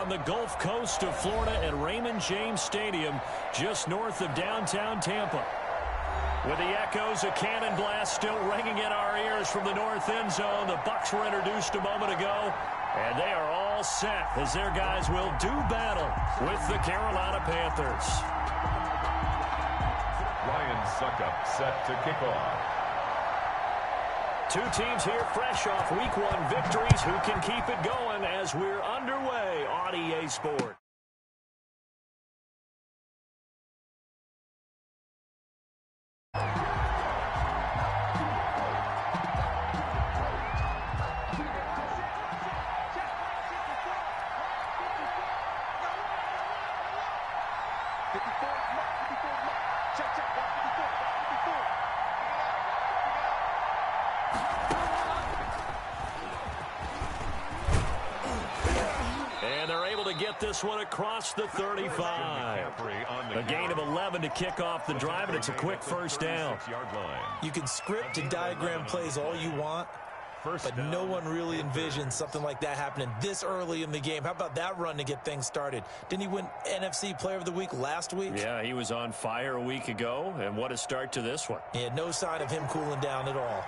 on the Gulf Coast of Florida at Raymond James Stadium, just north of downtown Tampa. With the echoes of cannon blast still ringing in our ears from the north end zone, the Bucs were introduced a moment ago, and they are all set as their guys will do battle with the Carolina Panthers. Ryan Suckup set to kick off. Two teams here fresh off Week 1 victories. Who can keep it going as we're underway on EA Sports? And they're able to get this one across the 35. A gain of 11 to kick off the drive, and it's a quick first down. You can script and diagram plays all you want, but no one really envisions something like that happening this early in the game. How about that run to get things started? Didn't he win NFC Player of the Week last week? Yeah, he was on fire a week ago, and what a start to this one. Yeah, no sign of him cooling down at all.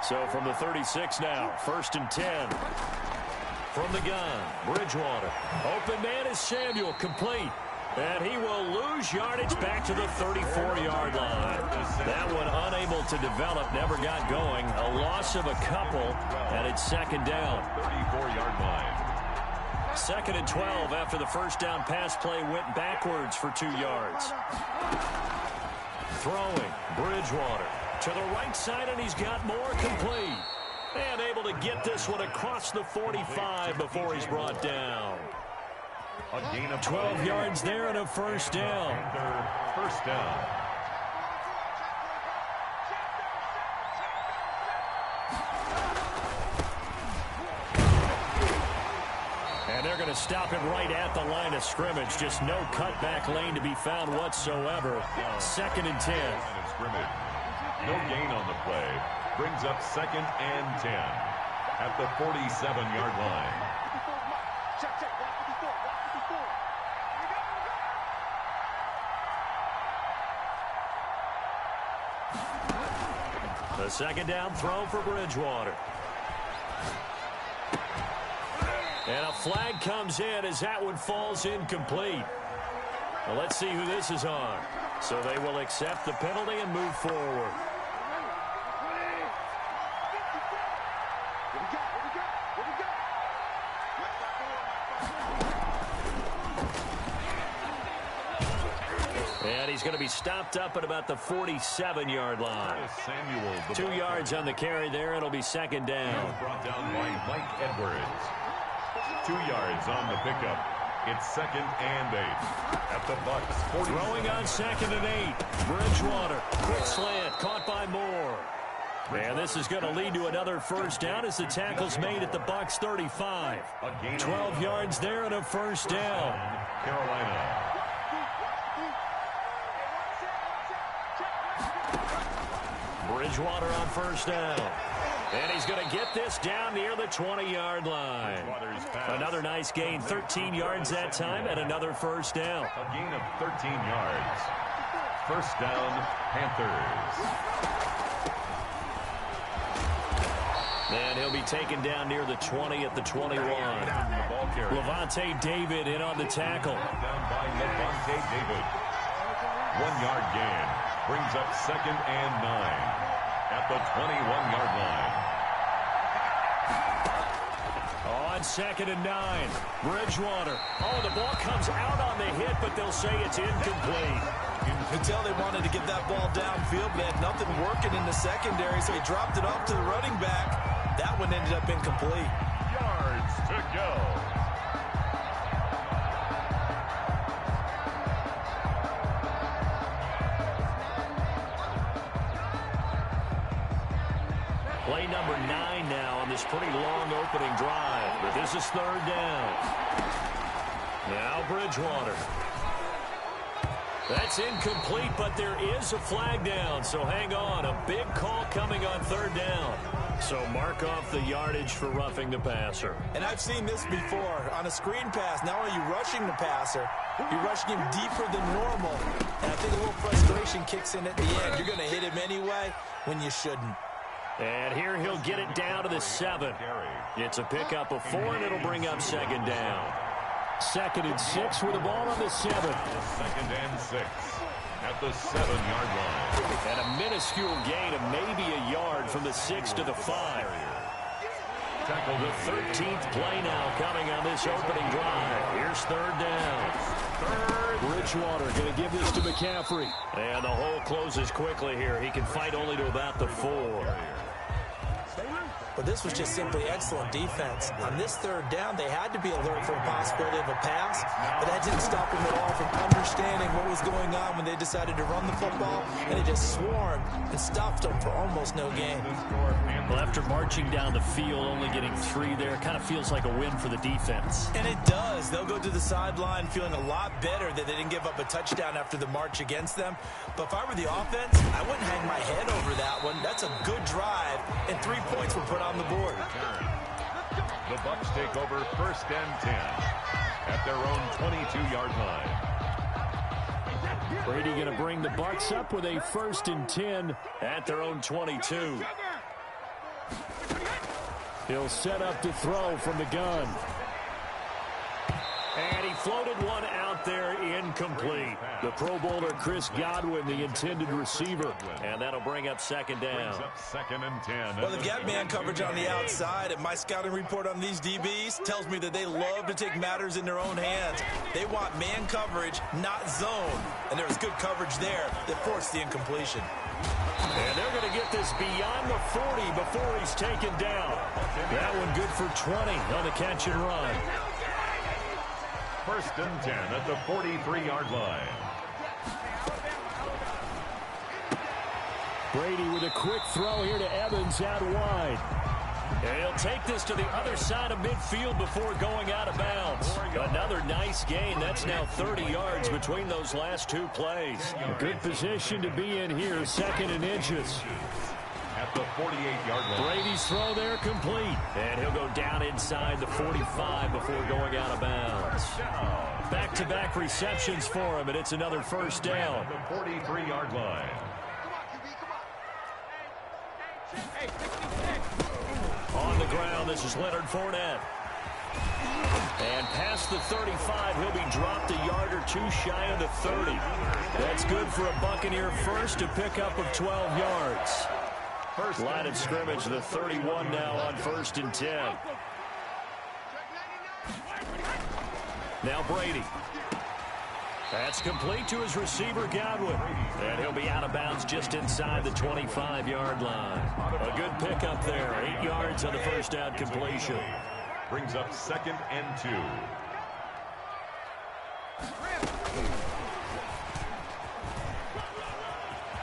So from the 36 now, 1st and 10. From the gun, Bridgewater. Open man is Samuel, complete. And he will lose yardage back to the 34-yard line. That one unable to develop, never got going. A loss of a couple, and it's second down. 34-yard line. 2nd and 12 after the first down pass play went backwards for 2 yards. Throwing, Bridgewater to the right side, and he's got more, complete. And able to get this one across the 45 before he's brought down. A gain of 12 yards there and a first down. First down. And they're going to stop him right at the line of scrimmage. Just no cutback lane to be found whatsoever. 2nd and 10. No gain on the play. Brings up 2nd and 10 at the 47-yard line. The second down throw for Bridgewater. And a flag comes in as that one falls incomplete. Well, let's see who this is on. So they will accept the penalty and move forward. And he's going to be stopped up at about the 47-yard line. 2 yards on the carry there. It'll be second down. Brought down by Mike Edwards. 2 yards on the pickup. It's 2nd and 8 at the Bucs. 40. Throwing on 2nd and 8. Bridgewater. Quick slant. Caught by Moore. And this is going to lead to another first down as the tackle's made at the Bucs 35. 12 yards there and a first down. Carolina. Bridgewater on first down. And he's going to get this down near the 20-yard line. Another nice gain, 13 yards that time, and another first down. A gain of 13 yards. First down, Panthers. And he'll be taken down near the 20 at the 21. Levante David in on the tackle. Down by Levante David. 1 yard gain. Brings up 2nd and 9 at the 21-yard line. On 2nd and 9, Bridgewater. Oh, the ball comes out on the hit, but they'll say it's incomplete. You could tell they wanted to get that ball downfield, but they had nothing working in the secondary, so he dropped it off to the running back. That one ended up incomplete. Yards to go. Play number 9 now on this pretty long opening drive. But this is 3rd down. Now Bridgewater. That's incomplete, but there is a flag down. So hang on. A big call coming on 3rd down. So mark off the yardage for roughing the passer. And I've seen this before. On a screen pass, not only are you rushing the passer, you're rushing him deeper than normal. And I think a little frustration kicks in at the end. You're going to hit him anyway when you shouldn't. And here he'll get it down to the 7. It's a pickup of 4, and it'll bring up second down. 2nd and 6 with the ball on the 7. 2nd and 6 at the 7-yard line. And a minuscule gain of maybe a yard from the 6 to the 5. Tackle the 13th play now coming on this opening drive. Here's 3rd down. Bridgewater going to give this to McCaffrey. And the hole closes quickly here. He can fight only to about the 4. But this was just simply excellent defense. On this 3rd down, they had to be alert for a possibility of a pass, but that didn't stop them at all from understanding what was going on when they decided to run the football, and it just swarmed and stopped them for almost no gain. Well, after marching down the field, only getting 3 there, kind of feels like a win for the defense. And it does. They'll go to the sideline feeling a lot better that they didn't give up a touchdown after the march against them. But if I were the offense, I wouldn't hang my head over that one. That's a good drive, and 3 points were put on the board. The Bucs take over 1st and 10 at their own 22-yard line. Brady going to bring the Bucs up with a 1st and 10 at their own 22. He'll set up to throw from the gun. And he floated one out there, incomplete. The Pro Bowler Chris Godwin, the intended receiver. And that'll bring up 2nd down. 2nd and 10. Well, they've got man coverage on the outside, and my scouting report on these DBs tells me that they love to take matters in their own hands. They want man coverage, not zone. And there was good coverage there that forced the incompletion. And they're going to get this beyond the 40 before he's taken down. That one good for 20 on the catch and run. 1st and 10 at the 43-yard line. Brady with a quick throw here to Evans out wide. And he'll take this to the other side of midfield before going out of bounds. Another nice gain. That's now 30 yards between those last 2 plays. A good position to be in here, 2nd and inches. At the 48-yard line. Brady's throw there complete. And he'll go down inside the 45 before going out of bounds. Back-to-back receptions for him, and it's another 1st down. The 43-yard line. On the ground, this is Leonard Fournette. And past the 35, he'll be dropped a yard or 2 shy of the 30. That's good for a Buccaneer first to pick up of 12 yards. Line of scrimmage, the 31 now on 1st and 10. Now Brady. That's complete to his receiver, Godwin. And he'll be out of bounds just inside the 25-yard line. A good pickup there. 8 yards on the 1st down completion. Brings up 2nd and 2.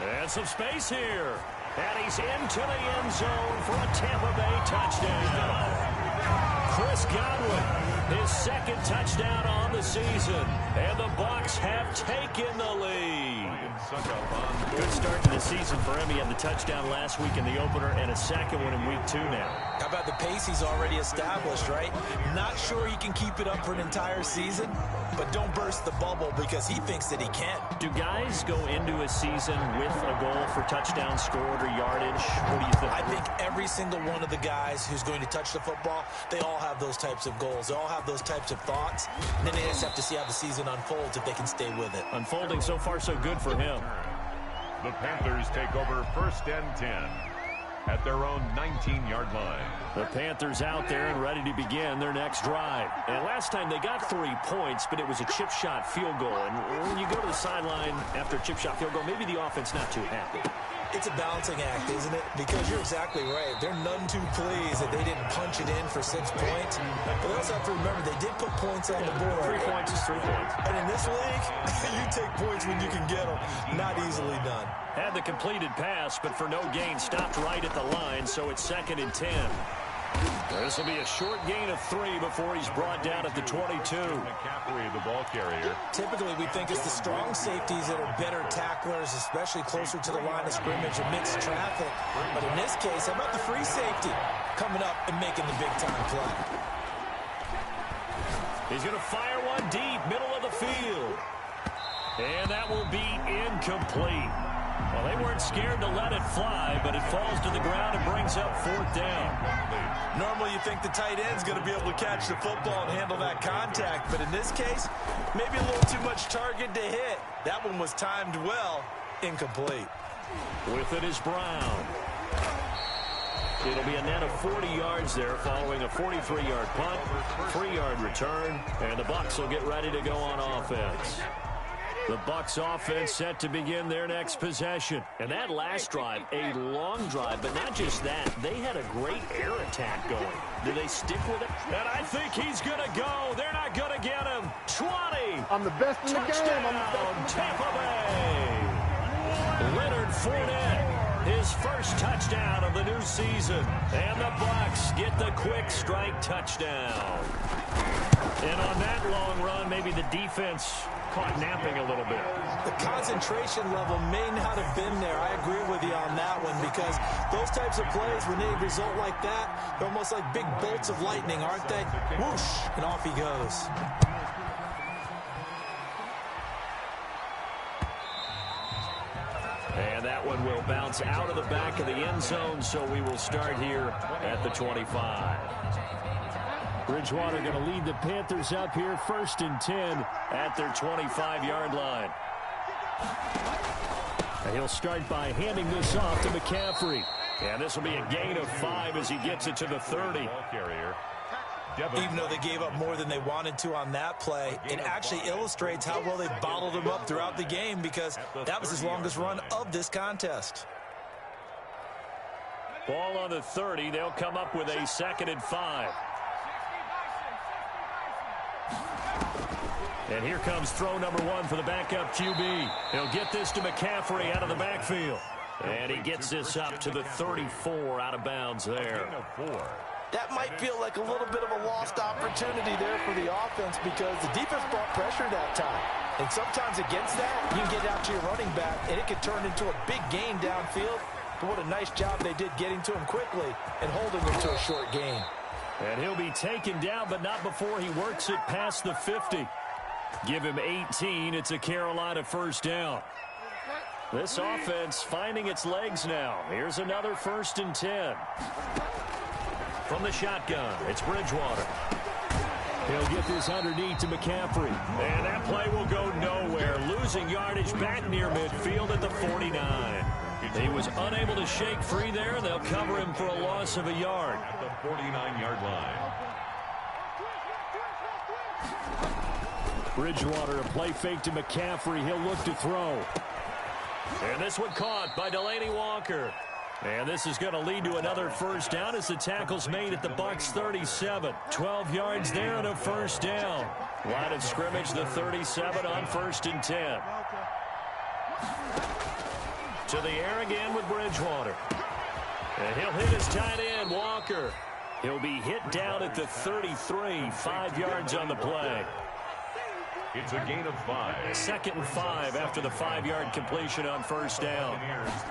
And some space here. And he's into the end zone for a Tampa Bay touchdown. Chris Godwin, his 2nd touchdown on the season. And the Bucs have taken the lead. Good start to the season for him. He had the touchdown last week in the opener and a 2nd one in week 2 now. How about the pace he's already established, right? Not sure he can keep it up for an entire season, but don't burst the bubble because he thinks that he can. Do guys go into a season with a goal for touchdowns scored or yardage? What do you think? I think every single one of the guys who's going to touch the football, they all have those types of goals. They all have those types of thoughts. And then they just have to see how the season unfolds if they can stay with it. Unfolding so far so good for him. The Panthers take over 1st and 10 at their own 19-yard line. The Panthers out there and ready to begin their next drive. And last time they got 3 points, but it was a chip shot field goal. And when you go to the sideline after a chip shot field goal, maybe the offense not too happy. It's a balancing act, isn't it? Because you're exactly right. They're none too pleased that they didn't punch it in for 6 points. But they also have to remember they did put points on the board. 3 points is 3 points. And in this league, you take points when you can get them. Not easily done. Had the completed pass, but for no gain, stopped right at the line, so it's 2nd and 10. This will be a short gain of 3 before he's brought down at the 22. McCaffrey, the ball carrier. Typically, we think it's the strong safeties that are better tacklers, especially closer to the line of scrimmage amidst traffic. But in this case, how about the free safety coming up and making the big-time play? He's going to fire one deep, middle of the field. And that will be incomplete. Well, they weren't scared to let it fly, but it falls to the ground and brings up 4th down. Normally, you think the tight end's going to be able to catch the football and handle that contact, but in this case, maybe a little too much target to hit. That one was timed well, incomplete. With it is Brown. It'll be a net of 40 yards there following a 43-yard punt, 3-yard return, and the Bucs will get ready to go on offense. The Bucs offense set to begin their next possession. And that last drive, a long drive, but not just that. They had a great air attack going. Do they stick with it? And I think he's going to go. They're not going to get him. 20. I'm the best in the game. I'm the best. Tampa Bay. Leonard Fournette, his first touchdown of the new season. And the Bucs get the quick strike touchdown. And on that long run, maybe the defense caught napping a little bit. The concentration level may not have been there. I agree with you on that one because those types of plays, when they result like that, they're almost like big bolts of lightning, aren't they? Whoosh, and off he goes. And that one will bounce out of the back of the end zone, so we will start here at the 25. Bridgewater going to lead the Panthers up here, 1st and 10 at their 25-yard line. And he'll start by handing this off to McCaffrey. And this will be a gain of 5 as he gets it to the 30. Even though they gave up more than they wanted to on that play, it actually illustrates how well they bottled him up throughout the game because that was his longest run of this contest. Ball on the 30. They'll come up with a 2nd and 5. And here comes throw number 1 for the backup QB. He'll get this to McCaffrey out of the backfield. And he gets this up to the 34 out of bounds there. That might feel like a little bit of a lost opportunity there for the offense because the defense brought pressure that time. And sometimes against that, you can get out to your running back, and it can turn into a big gain downfield. But what a nice job they did getting to him quickly and holding him to a short gain. And he'll be taken down, but not before he works it past the 50. Give him 18. It's a Carolina 1st down. This offense finding its legs now. Here's another 1st and 10. From the shotgun, it's Bridgewater. He'll get this underneath to McCaffrey. And that play will go nowhere. Losing yardage back near midfield at the 49. He was unable to shake free there. They'll cover him for a loss of a yard. At the 49-yard line. Bridgewater, a play fake to McCaffrey. He'll look to throw. And this one caught by Delaney Walker. And this is going to lead to another 1st down as the tackle's made at the Bucs 37. 12 yards there and a 1st down. Line of scrimmage, the 37 on 1st and 10. To the air again with Bridgewater. And he'll hit his tight end, Walker. He'll be hit down at the 33, 5 yards on the play. It's a gain of 5. 2nd and 5 after the 5-yard completion on 1st down.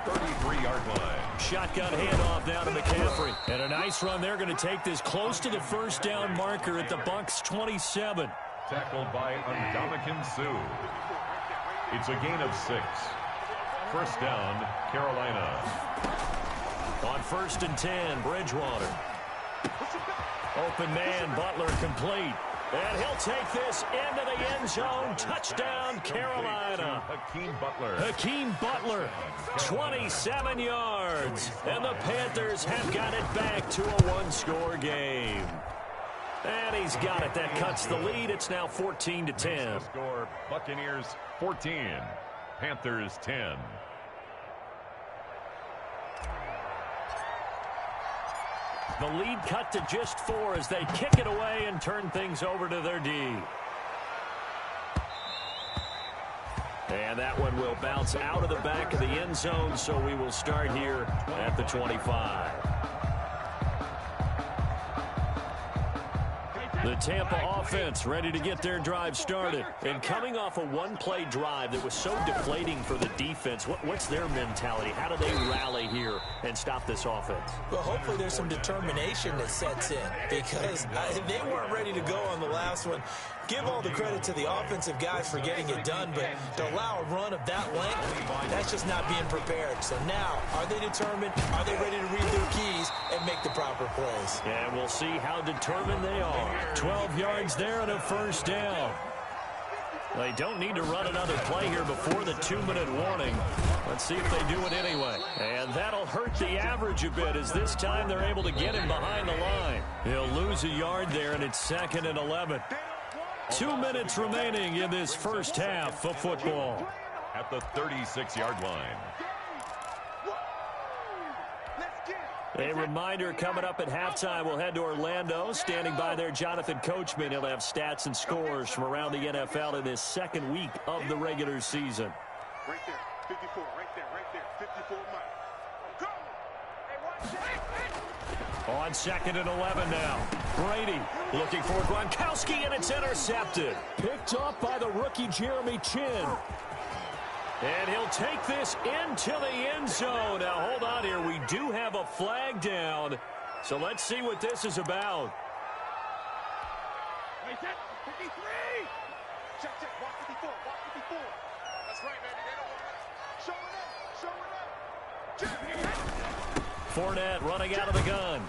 33-yard line. Shotgun handoff down to McCaffrey. And a nice run there, going to take this close to the 1st down marker at the Bucs 27. Tackled by Ndamukong Suh. It's a gain of 6. 1st down, Carolina. On 1st and 10, Bridgewater. Open man, Butler complete. And he'll take this into the end zone. Touchdown, Carolina. Hakeem Butler, 27 yards. And the Panthers have got it back to a 1-score game. And he's got it. That cuts the lead. It's now 14-10. Score, Buccaneers 14, Panthers 10. The lead cut to just 4 as they kick it away and turn things over to their D. And that one will bounce out of the back of the end zone, so we will start here at the 25. The Tampa offense ready to get their drive started. And coming off a one-play drive that was so deflating for the defense, what's their mentality? How do they rally here and stop this offense? Well, hopefully there's some determination that sets in because they weren't ready to go on the last one. Give all the credit to the offensive guys for getting it done, but to allow a run of that length, that's just not being prepared. So now, are they determined? Are they ready to read their keys and make the proper plays? And we'll see how determined they are. 12 yards there and a first down. They don't need to run another play here before the 2-minute warning. Let's see if they do it anyway. And that'll hurt the average a bit as this time they're able to get him behind the line. He'll lose a yard there, and it's 2nd and 11. 2 minutes remaining in this first half of football. At the 36-yard line. A reminder coming up at halftime, we'll head to Orlando. Standing by there, Jonathan Coachman. He'll have stats and scores from around the NFL in this second week of the regular season. Right there, 54, right there, 54 Mike. On 2nd and 11 now. Brady looking for Gronkowski, and it's intercepted. Picked up by the rookie Jeremy Chin. And he'll take this into the end zone. Now, hold on here. We do have a flag down. So let's see what this is about. Wait, 53! Check, walk 54, walk 54. That's right, baby. They don't want that. Show it up. Fournette running out of the gun.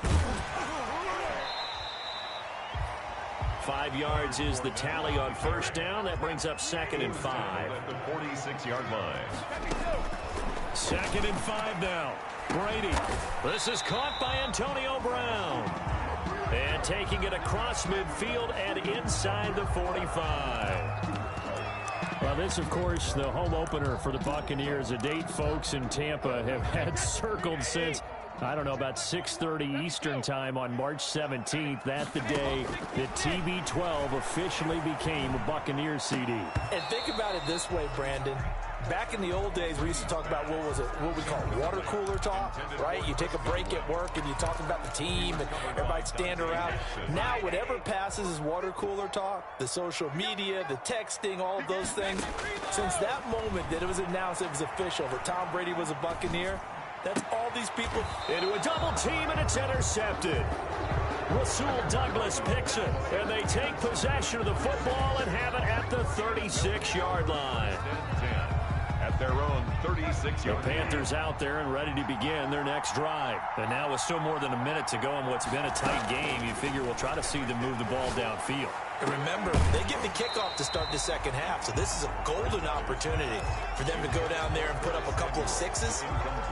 5 yards is the tally on first down. That brings up 2nd and 5. At the 46-yard line. 2nd and 5 now. Brady. This is caught by Antonio Brown. And taking it across midfield and inside the 45. Well, this, of course, the home opener for the Buccaneers. A date folks in Tampa have had circled since, I don't know, about 6:30 Eastern time on March 17th. That's the day that TB12 officially became a Buccaneers CD. And think about it this way, Brandon. Back in the old days, we used to talk about what we call water cooler talk, right? You take a break at work and you talk about the team and everybody'd stand around. Now, whatever passes is water cooler talk, the social media, the texting, all of those things. Since that moment that it was announced it was official that Tom Brady was a Buccaneer, that's all these people. Into a double team, and it's intercepted. Rasul Douglas picks it, and they take possession of the football and have it at the 36-yard line. At their own 36-yard. The Panthers out there and ready to begin their next drive. And now with still more than a minute to go in what's been a tight game, you figure we'll try to see them move the ball downfield. And remember, they get the kickoff to start the second half, so this is a golden opportunity for them to go down there and put up a couple of sixes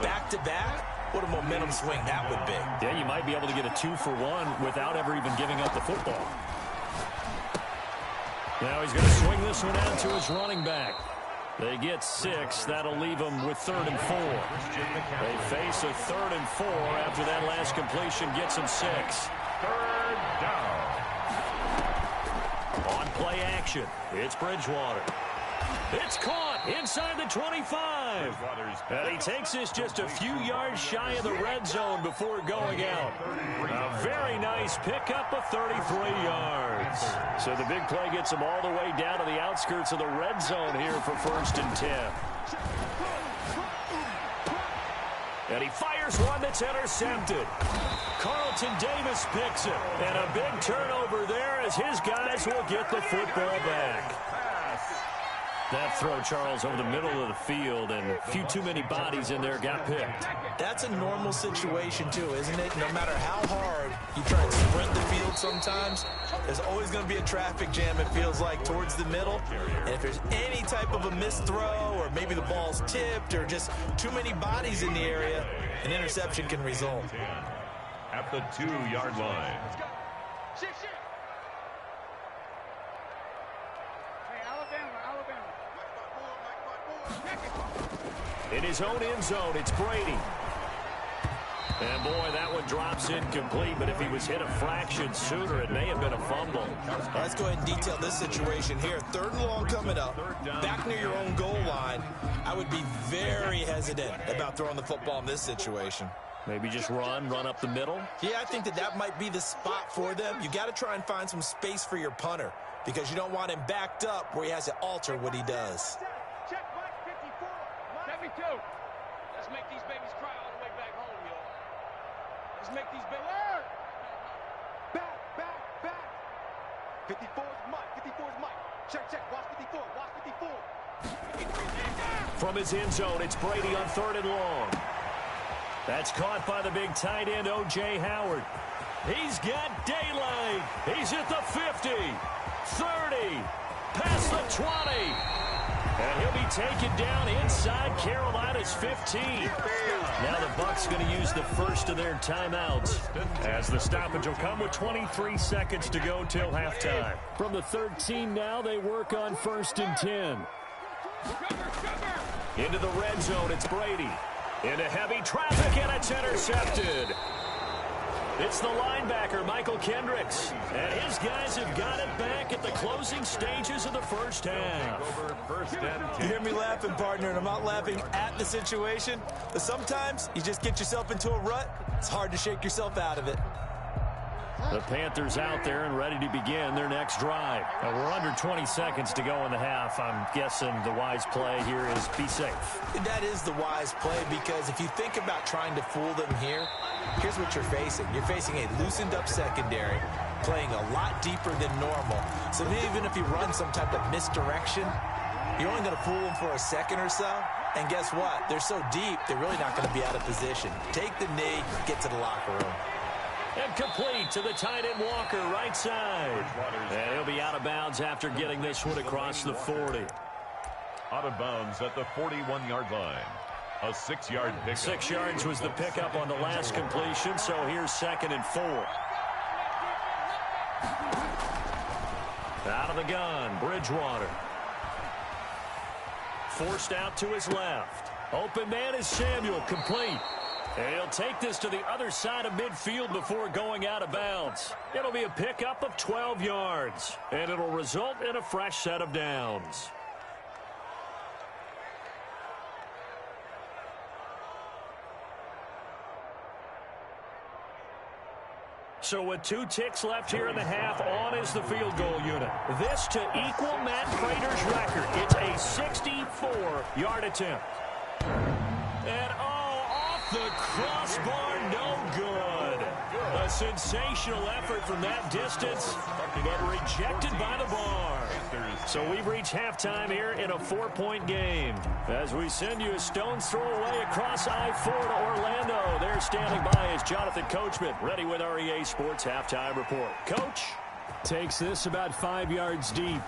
back-to-back. What a momentum swing that would be. Yeah, you might be able to get a 2-for-1 without ever even giving up the football. Now he's going to swing this one out to his running back. They get 6. That'll leave them with 3rd and 4. They face a 3rd and 4 after that last completion gets them 6. 3rd down. On play action, it's Bridgewater. It's caught inside the 25. And he takes this just a few yards shy of the red zone before going out. A very nice pickup of 33 yards. So the big play gets him all the way down to the outskirts of the red zone here for 1st and 10. And he fires one that's intercepted. Carlton Davis picks it. And a big turnover there as his guys will get the football back. That throw, Charles, over the middle of the field, and a few too many bodies in there got picked. That's a normal situation, too, isn't it? No matter how hard you try and sprint the field sometimes, there's always going to be a traffic jam, it feels like, towards the middle. And if there's any type of a missed throw, or maybe the ball's tipped, or just too many bodies in the area, an interception can result. At the 2-yard line. In his own end zone, it's Brady. And, boy, that one drops incomplete, but if he was hit a fraction sooner, it may have been a fumble. Let's go ahead and detail this situation here. 3rd and long coming up, back near your own goal line. I would be very hesitant about throwing the football in this situation. Maybe just run up the middle. Yeah, I think that might be the spot for them. You got to try and find some space for your punter because you don't want him backed up where he has to alter what he does. Check Mike 54. 72. Let's make these babies cry all the way back home, y'all. Let's make these babies. Back. 54 is Mike. 54 is Mike. Check. Watch 54. Watch 54. From his end zone, it's Brady on 3rd and long. That's caught by the big tight end, O.J. Howard. He's got daylight. He's at the 50, 30, past the 20. And he'll be taken down inside Carolina's 15. Now the Bucs going to use the first of their timeouts as the stoppage will come with 23 seconds to go till halftime. From the 13 now, they work on 1st and 10. Into the red zone, it's Brady. Into heavy traffic, and it's intercepted. It's the linebacker, Michael Kendricks. And his guys have got it back at the closing stages of the first half. You hear me laughing, partner, and I'm not laughing at the situation. But sometimes you just get yourself into a rut. It's hard to shake yourself out of it. The Panthers out there and ready to begin their next drive. And we're under 20 seconds to go in the half. I'm guessing the wise play here is be safe. That is the wise play because if you think about trying to fool them here, here's what you're facing. You're facing a loosened up secondary, playing a lot deeper than normal. So even if you run some type of misdirection, you're only going to fool them for a second or so. And guess what? They're so deep, they're really not going to be out of position. Take the knee, get to the locker room. And complete to the tight end Walker, right side. And he'll be out of bounds after getting this one across the 40. Out of bounds at the 41-yard line. A 6-yard pickup. 6 yards was the pickup on the last completion, so here's 2nd and 4. Out of the gun, Bridgewater. Forced out to his left. Open man is Samuel, complete. And he'll take this to the other side of midfield before going out of bounds. It'll be a pickup of 12 yards, and it'll result in a fresh set of downs. So with 2 ticks left here in the half, on is the field goal unit. This to equal Matt Prater's record. It's a 64-yard attempt. And the crossbar, no good. A sensational effort from that distance, but rejected by the bar. So we've reached halftime here in a 4-point game. As we send you a stone's throw away across I-4 to Orlando. There standing by is Jonathan Coachman, ready with REA Sports Halftime Report. Coach takes this about 5 yards deep.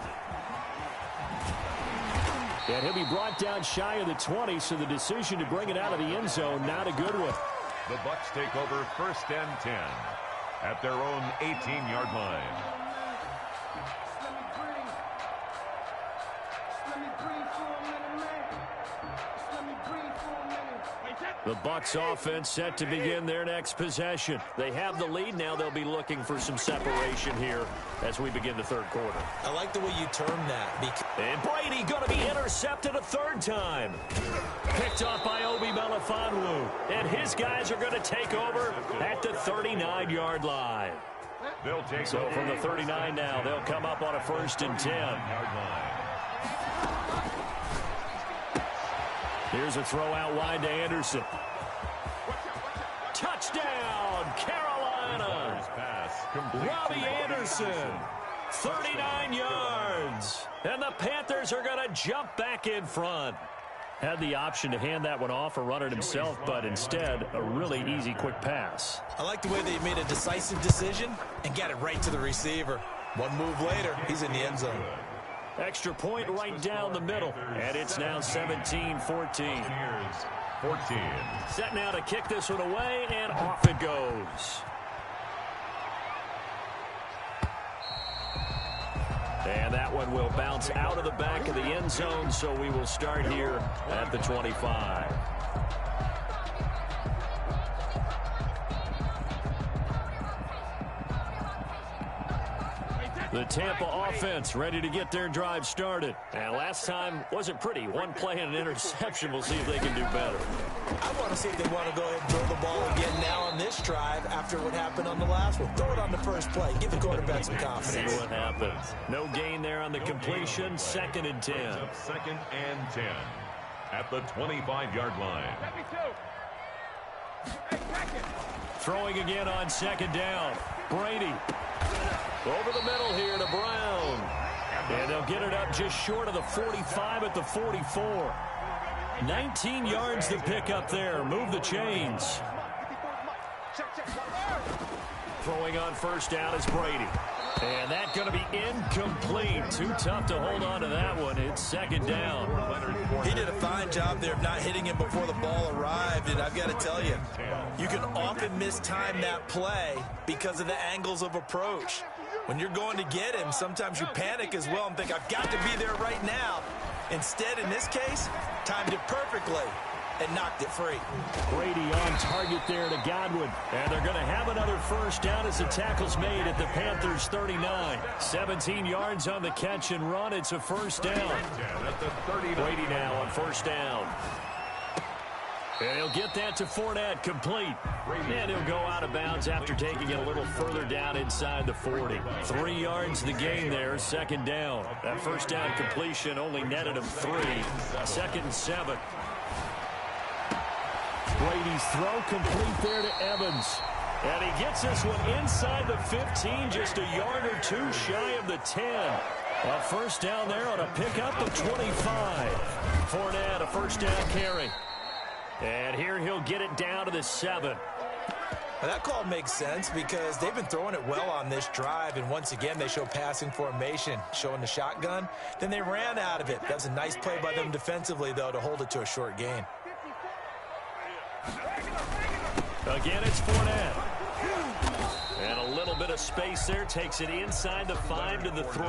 And he'll be brought down shy of the 20, so the decision to bring it out of the end zone, not a good one. The Bucs take over 1st and 10 at their own 18-yard line. The Bucs offense set to begin their next possession. They have the lead. Now they'll be looking for some separation here as we begin the 3rd quarter. I like the way you term that. And Brady going to be intercepted a 3rd time. Picked off by Obi Melifonwu. And his guys are going to take over at the 39-yard line. They'll take so from the 39 now, they'll come up on a 1st and 10. Here's a throw out wide to Anderson. Touchdown, Carolina. Robbie Anderson, 39 yards. And the Panthers are going to jump back in front. Had the option to hand that one off or run it himself, but instead, a really easy, quick pass. I like the way they made a decisive decision and got it right to the receiver. One move later, he's in the end zone. Extra point right down the middle. And it's now 17-14. 14. Set now to kick this one away, and off it goes. And that one will bounce out of the back of the end zone, so we will start here at the 25. The Tampa offense ready to get their drive started. And last time wasn't pretty. One play and an interception. We'll see if they can do better. I want to see if they want to go ahead and throw the ball again now on this drive after what happened on the last one. Throw it on the first play. Give the quarterback some confidence. See what happens. No gain there on the completion. 2nd and 10. 2nd and 10 at the 25-yard line. Throwing again on 2nd down. Brady. Over the middle here to Brown. And they'll get it up just short of the 45 at the 44. 19 yards to pick up there. Move the chains. Throwing on 1st down is Brady. And that's going to be incomplete. Too tough to hold on to that one. It's 2nd down. He did a fine job there of not hitting him before the ball arrived. And I've got to tell you, you can often mistime that play because of the angles of approach. When you're going to get him, sometimes you panic as well and think, I've got to be there right now. Instead, in this case, timed it perfectly and knocked it free. Brady on target there to Godwin. And they're going to have another 1st down as the tackle's made at the Panthers' 39. 17 yards on the catch and run. It's a 1st down. Brady now on 1st down. And he'll get that to Fournette, complete. And he'll go out of bounds after taking it a little further down inside the 40. 3 yards the gain there, 2nd down. That 1st down completion only netted him 3. 2nd and 7. Brady's throw complete there to Evans. And he gets this one inside the 15, just a yard or 2 shy of the 10. A 1st down there on a pickup of 25. Fournette, a 1st down carry. And here he'll get it down to the 7. Well, that call makes sense because they've been throwing it well on this drive, and once again they show passing formation, showing the shotgun. Then they ran out of it. That's a nice play by them defensively, though, to hold it to a short gain. Again, it's Fournette. And a little bit of space there. Takes it inside the 5 to the 3.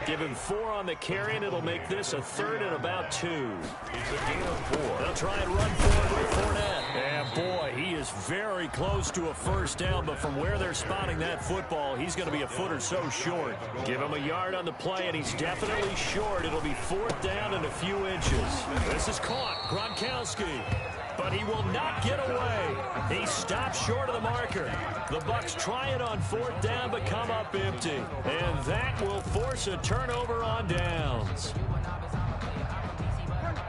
Give him 4 on the carry, and it'll make this a 3rd and about 2. It's a gain of 4. They'll try and run forward with Fournette. And, boy, he is very close to a 1st down, but from where they're spotting that football, he's going to be a foot or so short. Give him a yard on the play, and he's definitely short. It'll be 4th down and a few inches. This is caught. Gronkowski. But he will not get away. He stops short of the marker. The Bucs try it on 4th down, but come up empty. And that will force a turnover on downs.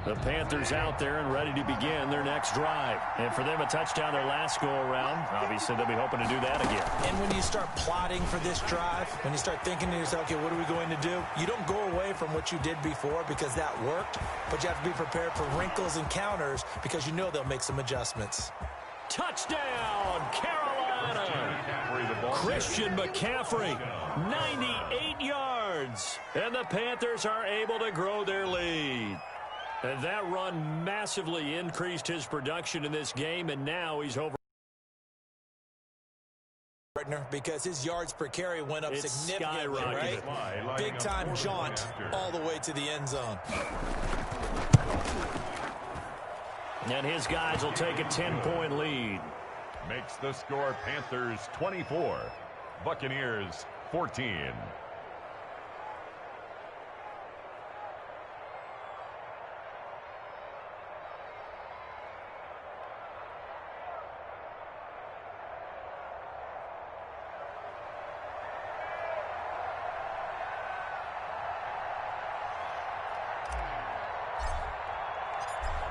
The Panthers out there and ready to begin their next drive. And for them, a touchdown their last go-around. Obviously, they'll be hoping to do that again. And when you start plotting for this drive, when you start thinking to yourself, okay, what are we going to do? You don't go away from what you did before because that worked, but you have to be prepared for wrinkles and counters because you know they'll make some adjustments. Touchdown, Carolina! Christian McCaffrey, 98 yards. And the Panthers are able to grow their lead. And that run massively increased his production in this game, and now he's over. Because his yards per carry went up significantly, right? Big-time jaunt all the way to the end zone. And his guys will take a 10-point lead. Makes the score Panthers 24, Buccaneers 14.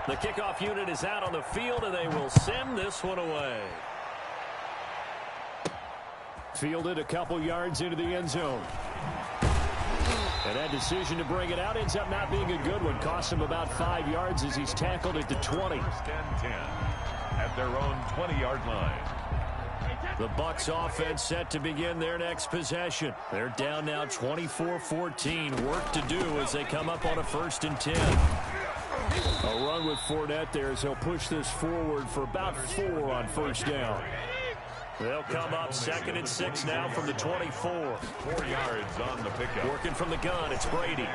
The kickoff unit is out on the field, and they will send this one away. Fielded a couple yards into the end zone. And that decision to bring it out ends up not being a good one. Cost him about 5 yards as he's tackled at the 20. 1st and 10 at their own 20-yard line. The Bucs offense set to begin their next possession. They're down now 24-14. Work to do as they come up on a 1st and 10. A run with Fournette there as he'll push this forward for about 4 on 1st down. They'll come up 2nd and 6 now from the 24. 4 yards on the pickup. Working from the gun, it's Brady.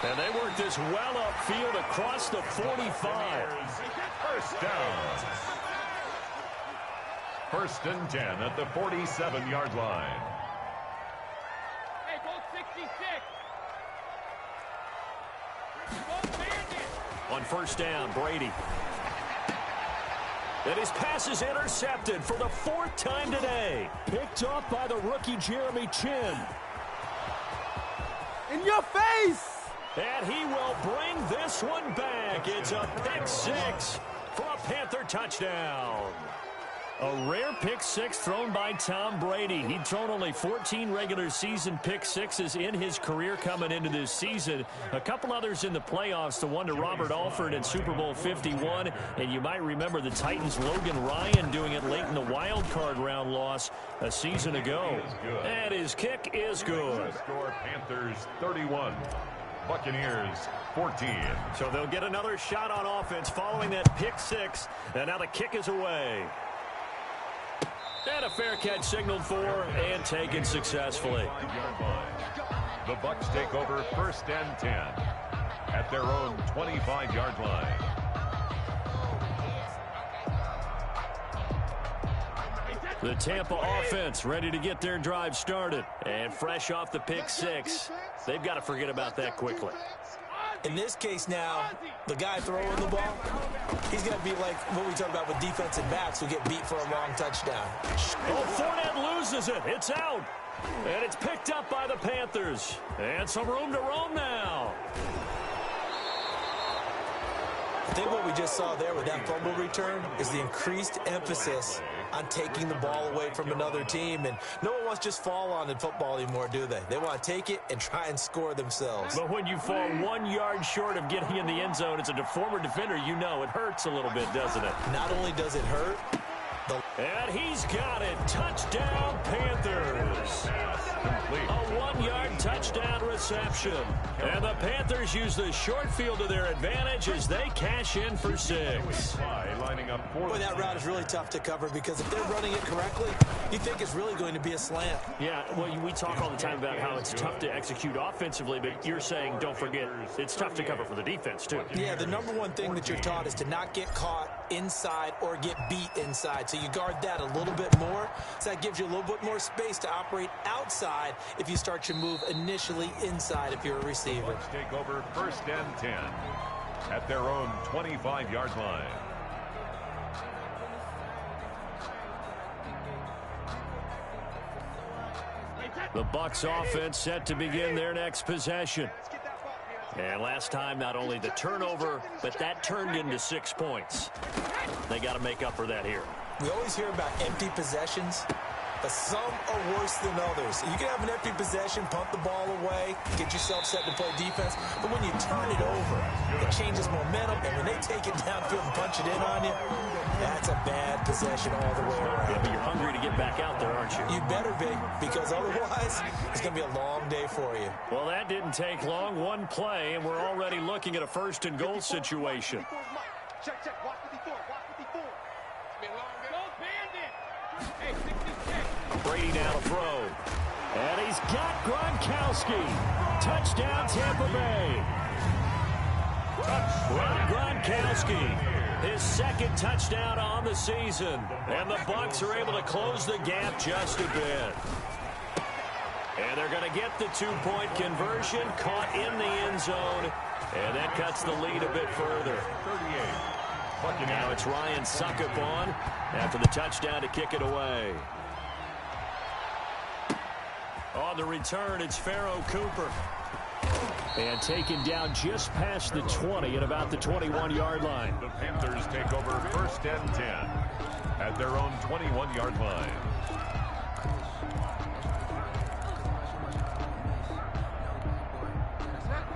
And they work this well upfield across the 45. 1st down. 1st and 10 at the 47-yard line. On first down, Brady. And his pass is intercepted for the 4th time today. Picked off by the rookie Jeremy Chin. In your face! And he will bring this one back. It's a pick 6 for a Panther touchdown. A rare pick 6 thrown by Tom Brady. He'd thrown only 14 regular season pick 6s in his career coming into this season. A couple others in the playoffs, the one to Robert Alford in Super Bowl 51. And you might remember the Titans' Logan Ryan doing it late in the wild card round loss a season ago. And his kick is good. Score Panthers 31. Buccaneers 14. So they'll get another shot on offense following that pick 6. And now the kick is away. And a fair catch signaled for and taken successfully. The Bucs take over 1st and 10 at their own 25-yard line. The Tampa offense ready to get their drive started. And fresh off the pick 6. They've got to forget about that quickly. In this case now, the guy throwing the ball, he's going to be like what we talk about with defensive backs who get beat for a long touchdown. Oh, Fournette loses it. It's out. And it's picked up by the Panthers. And some room to roam now. I think what we just saw there with that fumble return is the increased emphasis on taking the ball away from another team. And no one wants to just fall on in football anymore, do they? They want to take it and try and score themselves. But when you fall 1 yard short of getting in the end zone as a former defender, you know it hurts a little bit, doesn't it? Not only does it hurt, and he's got it. Touchdown, Panthers. A 1 yard touchdown reception. And the Panthers use the short field to their advantage as they cash in for 6. Lining up for boy, that route is really tough to cover because if they're running it correctly, you think it's really going to be a slant. Yeah, well, we talk all the time about how it's tough to execute offensively, but you're saying, don't forget, it's tough to cover for the defense, too. Yeah, the number one thing that you're taught is to not get caught inside or get beat inside. So you guard that a little bit more. So that gives you a little bit more space to operate outside if you start your move initially inside if you're a receiver. Let's take over 1st and 10 at their own 25-yard line. The Bucs offense set to begin their next possession. And last time, not only the turnover, but that turned into 6 points. They got to make up for that here. We always hear about empty possessions, but some are worse than others. You can have an empty possession, punt the ball away, get yourself set to play defense, but when you turn it over, it changes momentum, and when they take it downfield and punch it in on you, that's a bad possession all the way around. Yeah, but you're hungry to get back out there, aren't you? You better be, because otherwise, it's going to be a long day for you. Well, that didn't take long. One play, and we're already looking at a 1st and goal situation. Check, check. Watch 54. Watch 54. It's been long. Go, Bandit. Hey, 66. Brady now to throw. And he's got Gronkowski. Touchdown, Tampa Bay. Rob Gronkowski. His 2nd touchdown on the season. And the Bucs are able to close the gap just a bit. And they're going to get the 2-point conversion, caught in the end zone. And that cuts the lead a bit further. 38. Now it's Ryan Suckup on after the touchdown to kick it away. On the return, it's Pharaoh Cooper. And taken down just past the 20 at about the 21-yard line. The Panthers take over 1st and 10 at their own 21-yard line.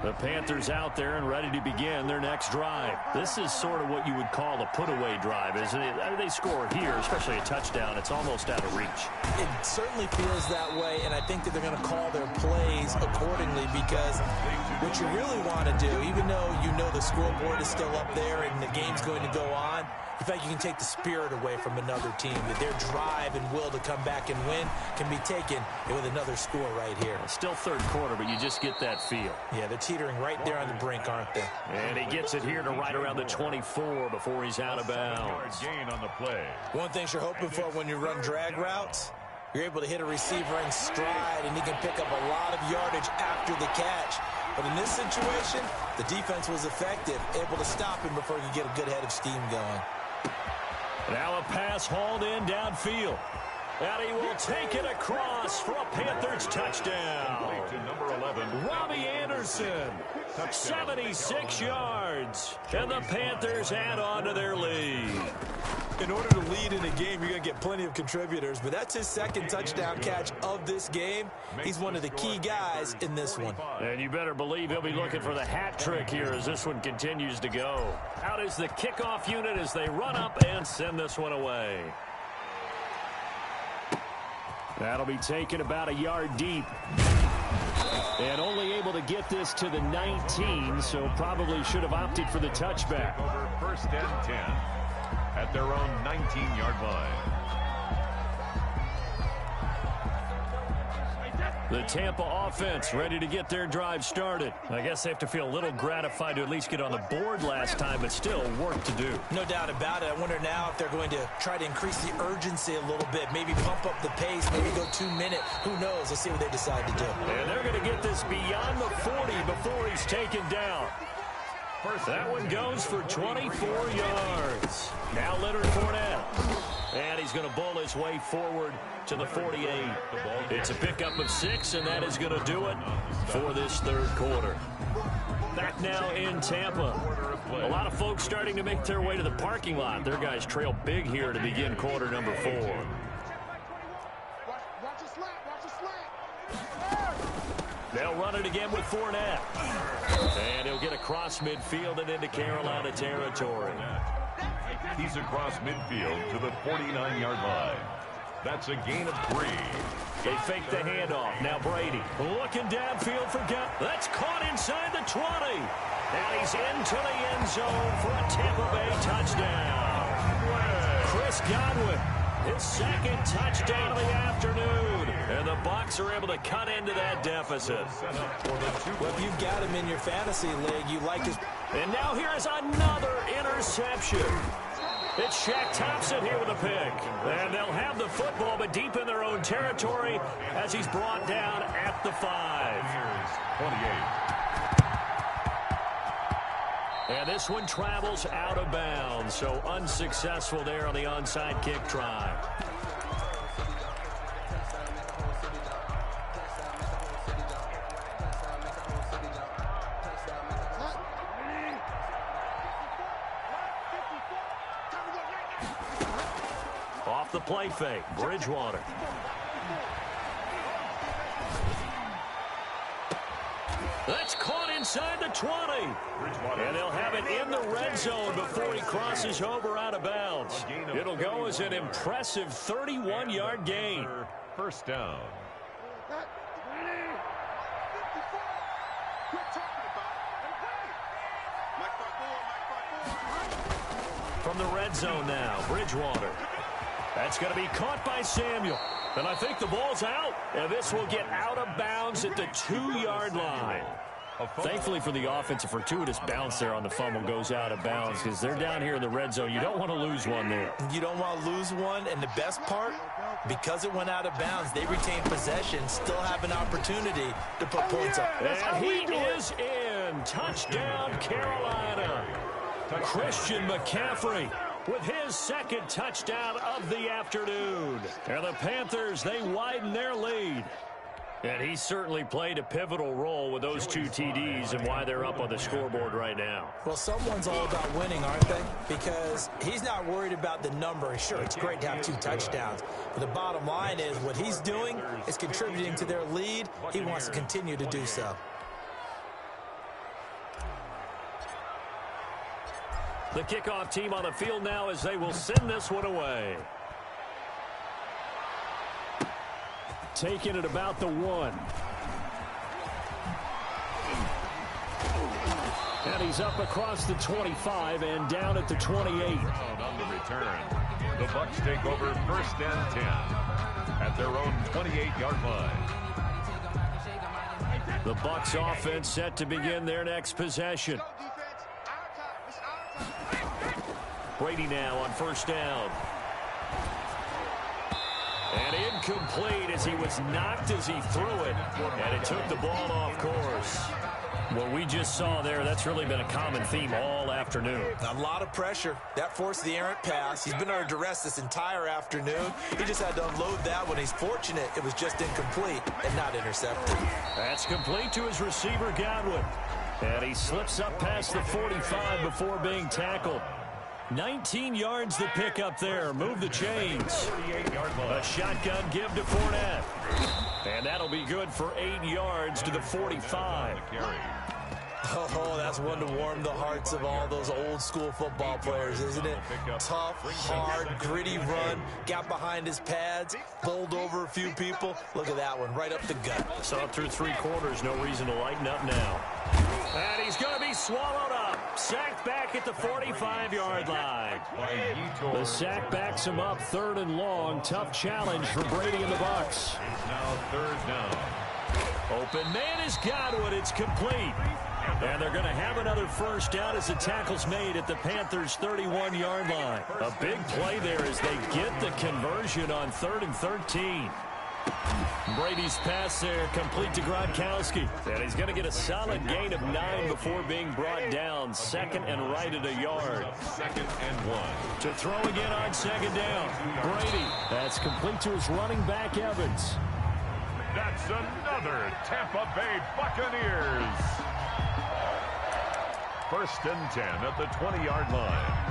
The Panthers out there and ready to begin their next drive. This is sort of what you would call a put-away drive, isn't it? They score here, especially a touchdown. It's almost out of reach. It certainly feels that way, and I think that they're going to call their plays accordingly because what you really want to do, even though you know the scoreboard is still up there and the game's going to go on, in fact, you can take the spirit away from another team, that their drive and will to come back and win can be taken with another score right here. Still 3rd quarter, but you just get that feel. Yeah, they're teetering right there on the brink, aren't they? And he gets it here to right around the 24 before he's out of bounds. Gain on the play. One thing you're hoping for when you run drag routes You're able to hit a receiver in stride, and he can pick up a lot of yardage after the catch. But in this situation, the defense was effective, able to stop him before he could get a good head of steam going. Now a pass hauled in downfield. And he will take it across for a Panthers touchdown. To number 11, Robbie Anderson, 76 yards. And the Panthers add on to their lead. In order to lead in a game, you're going to get plenty of contributors, but that's his second touchdown catch of this game. He's one of the key guys in this one. And you better believe he'll be looking for the hat trick here as this one continues to go. Out is the kickoff unit as they run up and send this one away. That'll be taken about a yard deep. And only able to get this to the 19, so probably should have opted for the touchback. over first and 10 at their own 19-yard line. The Tampa offense ready to get their drive started. I guess they have to feel a little gratified to at least get on the board last time, but still work to do. No doubt about it. I wonder now if they're going to try to increase the urgency a little bit, maybe pump up the pace, maybe go 2 minute. Who knows? Let's see what they decide to do. And they're going to get this beyond the 40 before he's taken down. That one goes for 24 yards. Now Leonard Fournette. And he's going to bowl his way forward to the 48. It's a pickup of 6, and that is going to do it for this third quarter. Back now in Tampa. A lot of folks starting to make their way to the parking lot. Their guys trail big here to begin quarter number 4. They'll run it again with Fournette. And he'll get across midfield and into Carolina territory. He's across midfield to the 49-yard line. That's a gain of 3. They fake the handoff. Now Brady looking downfield for Gap. That's caught inside the 20. And he's into the end zone for a Tampa Bay touchdown. Chris Godwin, his second touchdown of the afternoon. And the Bucs are able to cut into that deficit. Well, if you've got him in your fantasy league, you like his... And now here is another interception. It's Shaq Thompson here with a pick. And they'll have the football, but deep in their own territory as he's brought down at the 5. Here's 28. And this one travels out of bounds, so unsuccessful there on the onside kick try. Off the play fake, Bridgewater. That's caught inside the 20. And they'll have it in the red zone before he crosses over out of bounds. It'll go as an impressive 31-yard gain. First down. From the red zone now, Bridgewater. That's going to be caught by Samuel. And I think the ball's out. And this will get out of bounds at the 2-yard line. Thankfully for the offense, a fortuitous bounce there on the fumble goes out of bounds because they're down here in the red zone. You don't want to lose one there. You don't want to lose one, and the best part, because it went out of bounds, they retain possession, still have an opportunity to put points up. And he is in. Touchdown, Carolina. Christian McCaffrey with his second touchdown of the afternoon. And the Panthers, they widen their lead. And he certainly played a pivotal role with those 2 TDs and why they're up on the scoreboard right now. Well, someone's all about winning, aren't they? Because he's not worried about the number. Sure, it's great to have 2 touchdowns. But the bottom line is what he's doing is contributing to their lead. He wants to continue to do so. The kickoff team on the field now as they will send this one away. Taking it about the 1. And he's up across the 25 and down at the 28. On the return, the Bucs take over first and 10 at their own 28-yard line. The Bucs offense set to begin their next possession. Brady now on first down. And incomplete as he was knocked as he threw it, and it took the ball off course. What we just saw there, that's really been a common theme all afternoon. A lot of pressure. That forced the errant pass. He's been under duress this entire afternoon. He just had to unload that one. He's fortunate it was just incomplete and not intercepted. That's complete to his receiver, Godwin. And he slips up past the 45 before being tackled. 19 yards to pick up there. Move the chains. A shotgun give to Fournette. And that'll be good for 8 yards to the 45. Oh, that's one to warm the hearts of all those old school football players, isn't it? Tough, hard, gritty run. Got behind his pads, bowled over a few people. Look at that one, right up the gut. Saw it through 3 quarters. No reason to lighten up now. And he's going to be swallowed up. Sacked back at the 45-yard line. The sack backs him up 3rd and long. Tough challenge for Brady and the Bucs. It's now 3rd down. Open man is Godwin. It's complete. And they're going to have another first down as the tackle's made at the Panthers' 31-yard line. A big play there as they get the conversion on 3rd and 13. Brady's pass there complete to Gronkowski. And he's going to get a solid gain of 9 before being brought down. 2nd and right at a yard. 2nd and 1. To throw again on 2nd down. Brady. That's complete to his running back, Evans. That's another Tampa Bay Buccaneers. 1st and 10 at the 20-yard line.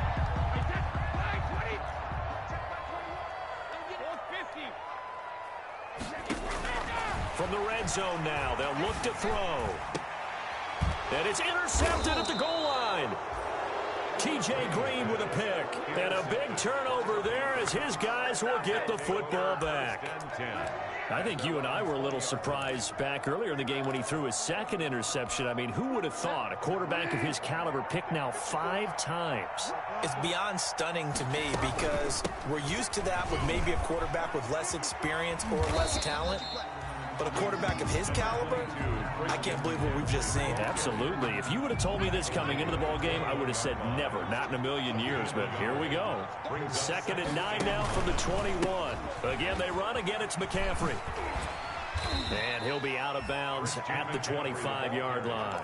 From the red zone now, they'll look to throw. And it's intercepted at the goal line. T.J. Green with a pick. And a big turnover there as his guys will get the football back. I think you and I were a little surprised back earlier in the game when he threw his 2nd interception. I mean, who would have thought a quarterback of his caliber picked now 5 times? It's beyond stunning to me because we're used to that with maybe a quarterback with less experience or less talent. But a quarterback of his caliber, I can't believe what we've just seen. Absolutely. If you would have told me this coming into the ball game, I would have said never, not in a million years. But here we go. 2nd and 9 now from the 21. Again, they run. Again, it's McCaffrey. And he'll be out of bounds at the 25-yard line.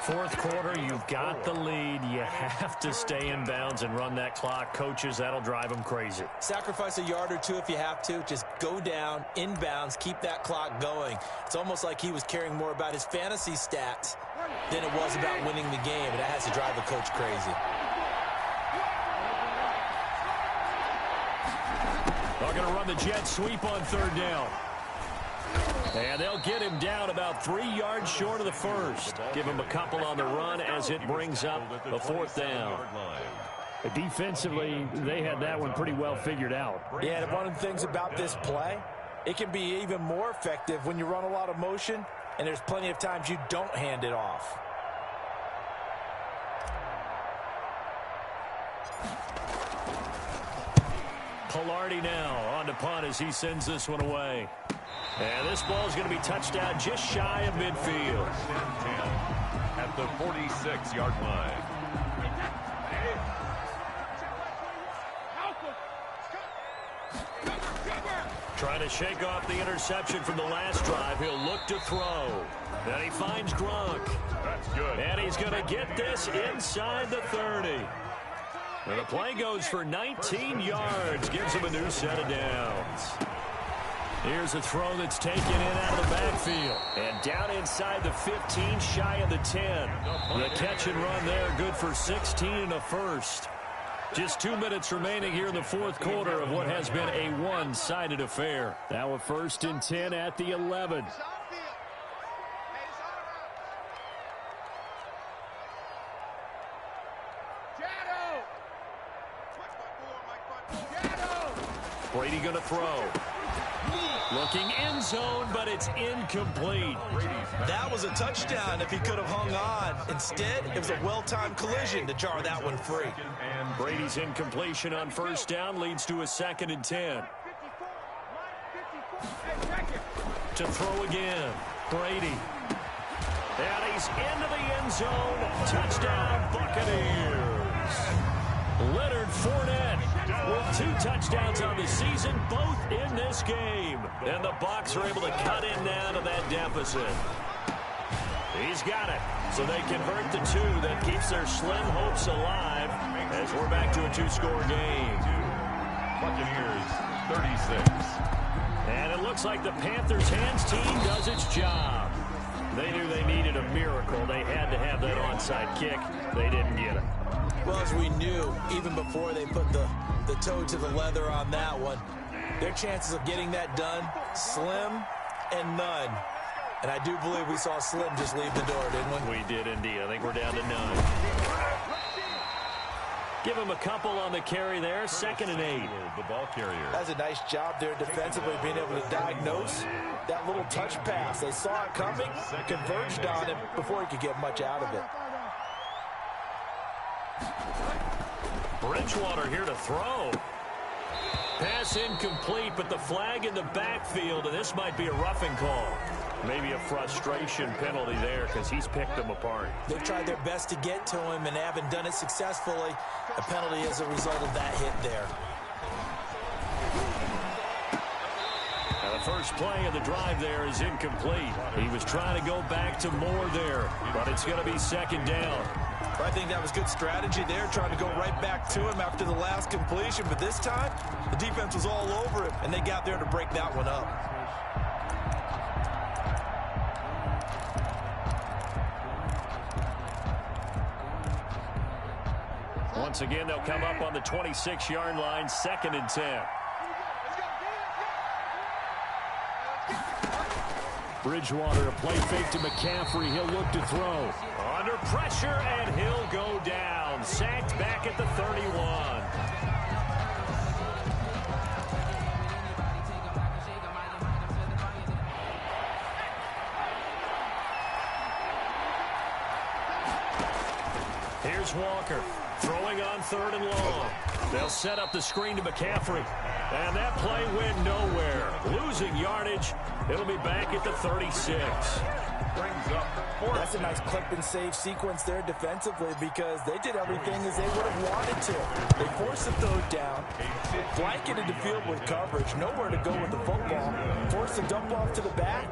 4th quarter, you've got the lead. You have to stay in bounds and run that clock. Coaches, that'll drive them crazy. Sacrifice a yard or 2 if you have to. Just go down, in bounds, keep that clock going. It's almost like he was caring more about his fantasy stats than it was about winning the game, and that has to drive a coach crazy. They're going to run the jet sweep on 3rd down. And they'll get him down about 3 yards short of the 1st. Give him a couple on the run as it brings up a 4th down. Defensively, they had that one pretty well figured out. Yeah, and one of the things about this play, it can be even more effective when you run a lot of motion, and there's plenty of times you don't hand it off. Pilardi now on to punt as he sends this one away. And this ball is going to be touchdown just shy of midfield. At the 46-yard line. Trying to shake off the interception from the last drive. He'll look to throw. Then he finds Gronk. That's good. And he's going to get this inside the 30. And the play goes for 19 yards. Gives him a new set of downs. Here's a throw that's taken in out of the backfield. And down inside the 15, shy of the 10. The catch and run there, good for 16 and a first. Just 2 minutes remaining here in the 4th quarter of what has been a one-sided affair. Now a 1st and 10 at the 11. Brady going to throw. Looking end zone, but it's incomplete. That was a touchdown if he could have hung on. Instead, it was a well-timed collision to jar that one free. Brady's incompletion on 1st down leads to a 2nd and 10. To throw again. Brady. And he's into the end zone. Touchdown, Buccaneers. Leonard Fournette with 2 touchdowns on the season, both in this game. And the Bucs are able to cut in now to that deficit. He's got it. So they convert the 2. That keeps their slim hopes alive as we're back to a 2-score game. Buccaneers 36. And it looks like the Panthers' hands team does its job. They knew they needed a miracle. They had to have that onside kick. They didn't get it. Well, as we knew, even before they put the toe to the leather on that one, their chances of getting that done, slim and none. And I do believe we saw Slim just leave the door, didn't we? We did indeed. I think we're down to none. Give him a couple on the carry there. 2nd and 8. The ball carrier. That's a nice job there defensively, being able to diagnose that little touch pass. They saw it coming, converged on him before he could get much out of it. Bridgewater here to throw. Pass incomplete, but the flag in the backfield, and this might be a roughing call. Maybe a frustration penalty there because he's picked them apart. They've tried their best to get to him and haven't done it successfully. A penalty as a result of that hit there. Now the first play of the drive there is incomplete. He was trying to go back to more there, but it's going to be 2nd down. I think that was good strategy there, trying to go right back to him after the last completion. But this time, the defense was all over him, and they got there to break that one up. Once again, they'll come up on the 26-yard line, 2nd and 10. Bridgewater, a play fake to McCaffrey. He'll look to throw. Under pressure, and he'll go down. Sacked back at the 31. Here's Walker, throwing on 3rd and long. They'll set up the screen to McCaffrey. And that play went nowhere. Losing yardage. It'll be back at the 36. That's a nice clip and save sequence there defensively because they did everything as they would have wanted to. They forced the third down, blanketed the field with coverage, nowhere to go with the football, forced the dump off to the back,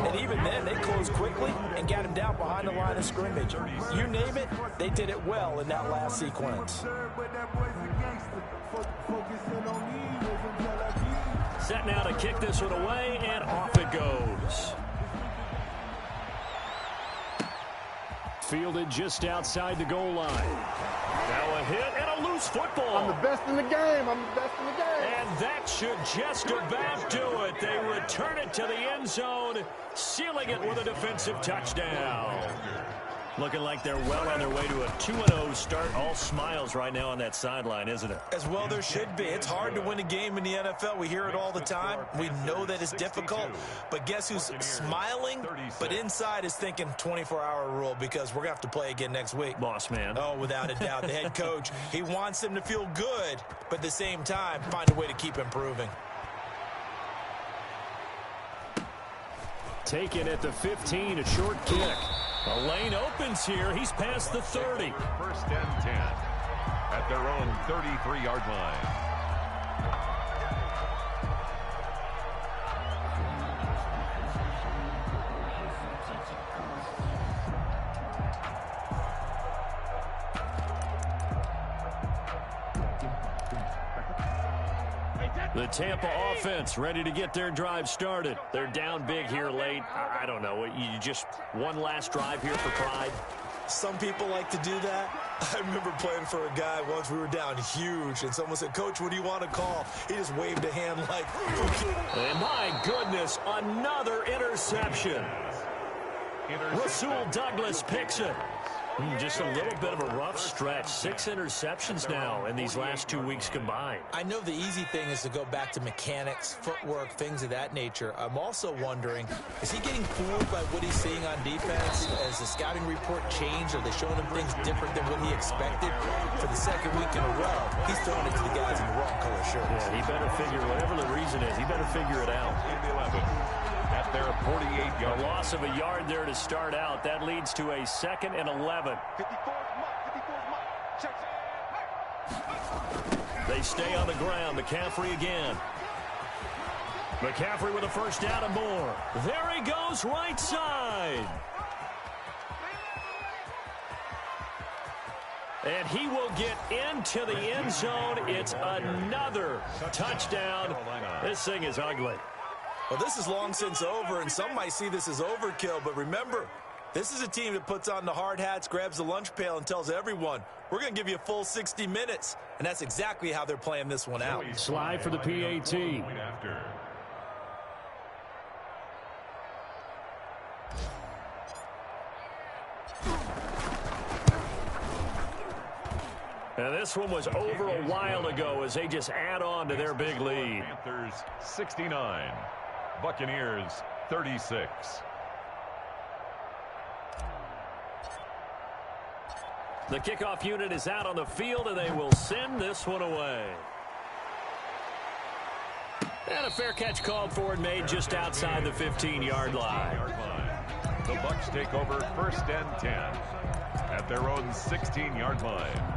and even then they closed quickly and got him down behind the line of scrimmage. You name it, they did it well in that last sequence. Set now to kick this one away, and off it goes. Fielded just outside the goal line. Now a hit and a loose football. I'm the best in the game. I'm the best in the game. And that should just about do it. They return it to the end zone, sealing it with a defensive touchdown. Looking like they're well on their way to a 2-0 start. All smiles right now on that sideline, isn't it? As well there should be. It's hard to win a game in the NFL. We hear it all the time. We know that it's difficult. But guess who's smiling? But inside is thinking 24-hour rule because we're going to have to play again next week. Boss man. Oh, without a doubt. The head coach, he wants them to feel good, but at the same time, find a way to keep improving. Taken at the 15, a short kick. A lane opens here. He's past the 30. 1st and 10 at their own 33-yard line. The Tampa offense ready to get their drive started. They're down big here late. I don't know. You just one last drive here for pride. Some people like to do that. I remember playing for a guy once. We were down huge, and someone said, "Coach, what do you want to call?" He just waved a hand like, and my goodness, another interception. Rasul Douglas picks it. Just a little bit of a rough stretch. 6 interceptions now in these last 2 weeks combined. I know the easy thing is to go back to mechanics, footwork, things of that nature. I'm also wondering, is he getting fooled by what he's seeing on defense? Has the scouting report changed? Are they showing him things different than what he expected? For the 2nd week in a row, he's throwing it to the guys in the wrong color shirts. Yeah, he better figure, whatever the reason is, he better figure it out. At their 48-yard. A loss of a yard there to start out. That leads to a 2nd and 11. They stay on the ground. McCaffrey again. McCaffrey with a first down and more. There he goes, right side. And he will get into the end zone. It's another touchdown. This thing is ugly. Well, this is long since over, and some might see this as overkill. But remember, this is a team that puts on the hard hats, grabs the lunch pail, and tells everyone, we're going to give you a full 60 minutes. And that's exactly how they're playing this one out. Slide for the PAT. And this one was over a while ago as they just add on to their big lead. Panthers 69, Buccaneers 36. The kickoff unit is out on the field, and they will send this one away. And a fair catch called for and made just outside the 15-yard line. The Bucs take over 1st and 10 at their own 16-yard line.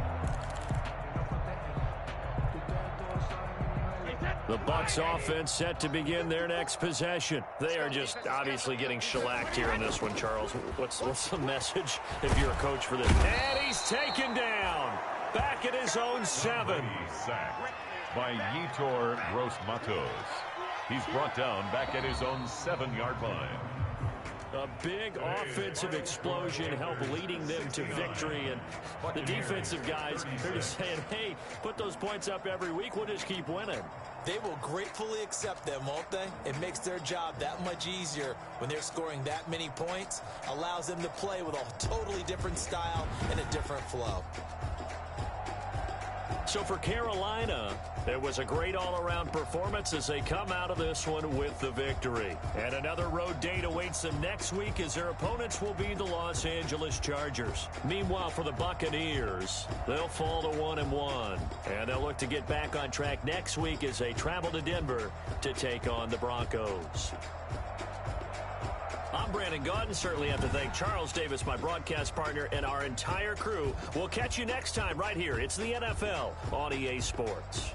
The Bucs offense set to begin their next possession. They are just obviously getting shellacked here in this one, Charles. What's the message if you're a coach for this? And he's taken down. Back at his own 7. Sacked by Yetur Gross-Matos. He's brought down back at his own 7-yard line. A big offensive explosion helped leading them to victory. And the defensive guys, they're just saying, hey, put those points up every week. We'll just keep winning. They will gratefully accept them, won't they? It makes their job that much easier when they're scoring that many points. Allows them to play with a totally different style and a different flow. So for Carolina, it was a great all-around performance as they come out of this one with the victory. And another road date awaits them next week as their opponents will be the Los Angeles Chargers. Meanwhile, for the Buccaneers, they'll fall to 1-1. And they'll look to get back on track next week as they travel to Denver to take on the Broncos. I'm Brandon Gaudin. Certainly have to thank Charles Davis, my broadcast partner, and our entire crew. We'll catch you next time right here. It's the NFL on EA Sports.